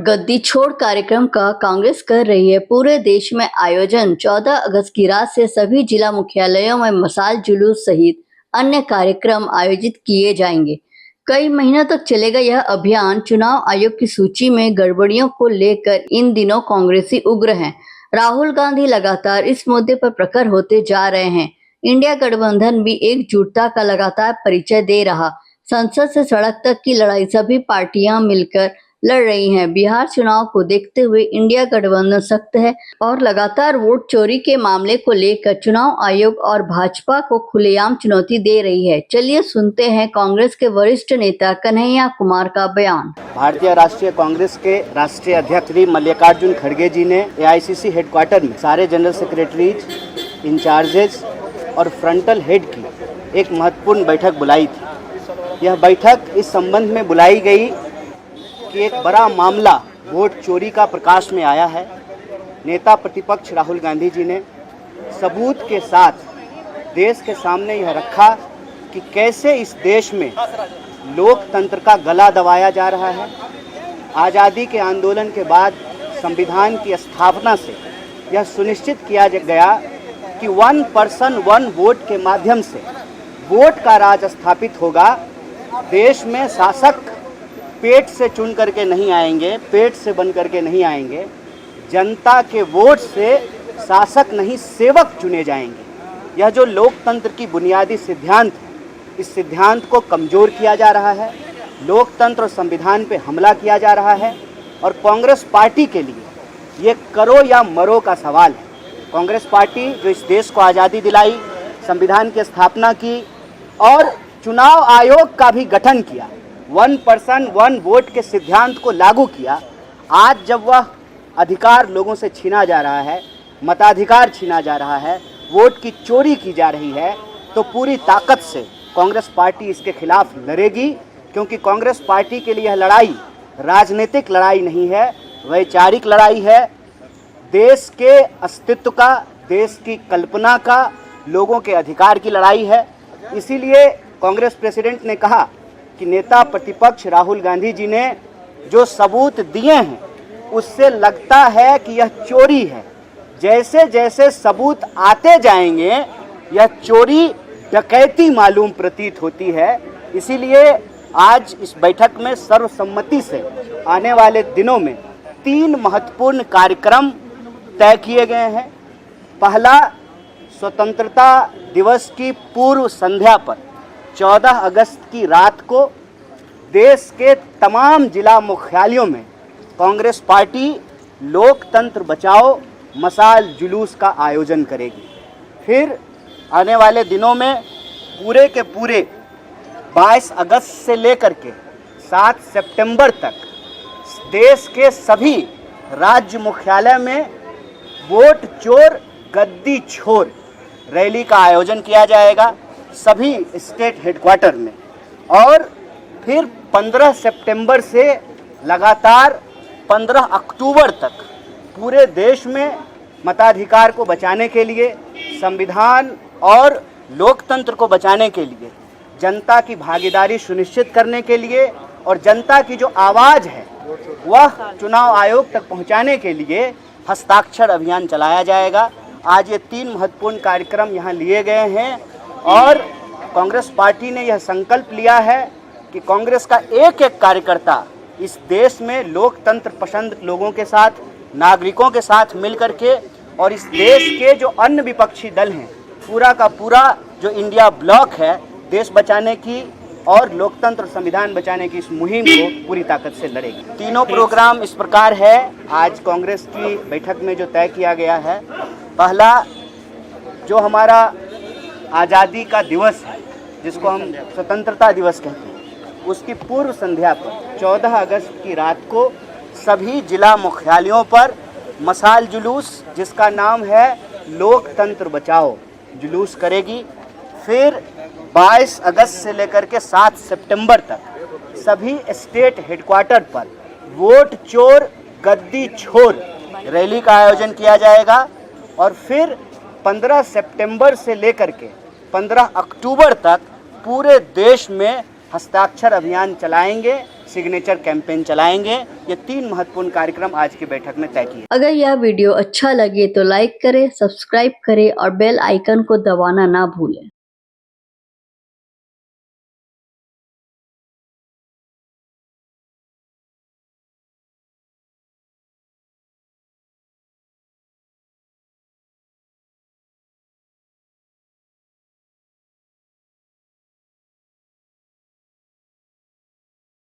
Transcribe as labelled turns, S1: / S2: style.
S1: गद्दी छोड़ कार्यक्रम का कांग्रेस कर रही है। पूरे देश में आयोजन 14 अगस्त की रात से सभी जिला मुख्यालयों में मसाल जुलूस सहित अन्य कार्यक्रम आयोजित किए जाएंगे। कई महीनों तक चलेगा यह अभियान। चुनाव आयोग की सूची में गड़बड़ियों को लेकर इन दिनों कांग्रेसी उग्र हैं। राहुल गांधी लगातार इस मुद्दे पर प्रखर होते जा रहे हैं। इंडिया गठबंधन भी एकजुटता का लगातार परिचय दे रहा। संसद से सड़क तक की लड़ाई सभी पार्टियां मिलकर लड़ रही हैं। बिहार चुनाव को देखते हुए इंडिया गठबंधन सख्त है और लगातार वोट चोरी के मामले को लेकर चुनाव आयोग और भाजपा को खुलेआम चुनौती दे रही है। चलिए सुनते हैं कांग्रेस के वरिष्ठ नेता कन्हैया कुमार का बयान।
S2: भारतीय राष्ट्रीय कांग्रेस के राष्ट्रीय अध्यक्ष श्री मल्लिकार्जुन खड़गे जी ने एआईसीसी हेडक्वार्टर में सारे जनरल सेक्रेटरीज, इंचार्जेज और फ्रंटल हेड की एक महत्वपूर्ण बैठक बुलाई थी। यह बैठक इस संबंध में बुलाई गई कि एक बड़ा मामला वोट चोरी का प्रकाश में आया है। नेता प्रतिपक्ष राहुल गांधी जी ने सबूत के साथ देश के सामने यह रखा कि कैसे इस देश में लोकतंत्र का गला दबाया जा रहा है। आज़ादी के आंदोलन के बाद संविधान की स्थापना से यह सुनिश्चित किया गया कि 1 पर्सन 1 वोट के माध्यम से वोट का राज स्थापित होगा। देश में शासक पेट से चुन करके नहीं आएंगे, पेट से बन करके नहीं आएंगे। जनता के वोट से शासक नहीं सेवक चुने जाएंगे। यह जो लोकतंत्र की बुनियादी सिद्धांत है, इस सिद्धांत को कमज़ोर किया जा रहा है। लोकतंत्र और संविधान पे हमला किया जा रहा है और कांग्रेस पार्टी के लिए ये करो या मरो का सवाल है। कांग्रेस पार्टी जो इस देश को आज़ादी दिलाई, संविधान की स्थापना की और चुनाव आयोग का भी गठन किया, 1 पर्सन 1 वोट के सिद्धांत को लागू किया, आज जब वह अधिकार लोगों से छीना जा रहा है, मताधिकार छीना जा रहा है, वोट की चोरी की जा रही है, तो पूरी ताकत से कांग्रेस पार्टी इसके खिलाफ लड़ेगी। क्योंकि कांग्रेस पार्टी के लिए यह लड़ाई राजनीतिक लड़ाई नहीं है, वैचारिक लड़ाई है। देश के अस्तित्व का, देश की कल्पना का, लोगों के अधिकार की लड़ाई है। इसीलिए कांग्रेस प्रेसिडेंट ने कहा कि नेता प्रतिपक्ष राहुल गांधी जी ने जो सबूत दिए हैं उससे लगता है कि यह चोरी है। जैसे जैसे सबूत आते जाएंगे यह चोरी डकैती मालूम प्रतीत होती है। इसीलिए आज इस बैठक में सर्वसम्मति से आने वाले दिनों में 3 महत्वपूर्ण कार्यक्रम तय किए गए हैं। पहला, स्वतंत्रता दिवस की पूर्व संध्या पर 14 अगस्त की रात को देश के तमाम जिला मुख्यालयों में कांग्रेस पार्टी लोकतंत्र बचाओ मसाल जुलूस का आयोजन करेगी। फिर आने वाले दिनों में पूरे के पूरे 22 अगस्त से लेकर के 7 सितंबर तक देश के सभी राज्य मुख्यालय में वोट चोर गद्दी छोड़ रैली का आयोजन किया जाएगा सभी स्टेट हेडक्वार्टर में। और फिर 15 सितंबर से लगातार 15 अक्टूबर तक पूरे देश में मताधिकार को बचाने के लिए, संविधान और लोकतंत्र को बचाने के लिए, जनता की भागीदारी सुनिश्चित करने के लिए और जनता की जो आवाज़ है वह चुनाव आयोग तक पहुंचाने के लिए हस्ताक्षर अभियान चलाया जाएगा। आज ये 3 महत्वपूर्ण कार्यक्रम यहाँ लिए गए हैं और कांग्रेस पार्टी ने यह संकल्प लिया है कि कांग्रेस का एक एक कार्यकर्ता इस देश में लोकतंत्र पसंद लोगों के साथ, नागरिकों के साथ मिलकर के और इस देश के जो अन्य विपक्षी दल हैं, पूरा का पूरा जो इंडिया ब्लॉक है, देश बचाने की और लोकतंत्र संविधान बचाने की इस मुहिम को पूरी ताकत से लड़ेगी। तीनों प्रोग्राम इस प्रकार है आज कांग्रेस की बैठक में जो तय किया गया है। पहला, जो हमारा आज़ादी का दिवस है, जिसको हम स्वतंत्रता दिवस कहते हैं, उसकी पूर्व संध्या पर 14 अगस्त की रात को सभी जिला मुख्यालयों पर मसाल जुलूस, जिसका नाम है लोकतंत्र बचाओ, जुलूस करेगी। फिर 22 अगस्त से लेकर के 7 सितंबर तक सभी स्टेट हेडक्वार्टर पर वोट चोर गद्दी छोड़ रैली का आयोजन किया जाएगा। और फिर 15 सितंबर से लेकर के 15 अक्टूबर तक पूरे देश में हस्ताक्षर अभियान चलाएंगे सिग्नेचर कैंपेन चलाएंगे। ये 3 महत्वपूर्ण कार्यक्रम आज की बैठक में तय किए।
S1: अगर यह वीडियो अच्छा लगे तो लाइक करें, सब्सक्राइब करें और बेल आइकन को दबाना ना भूलें।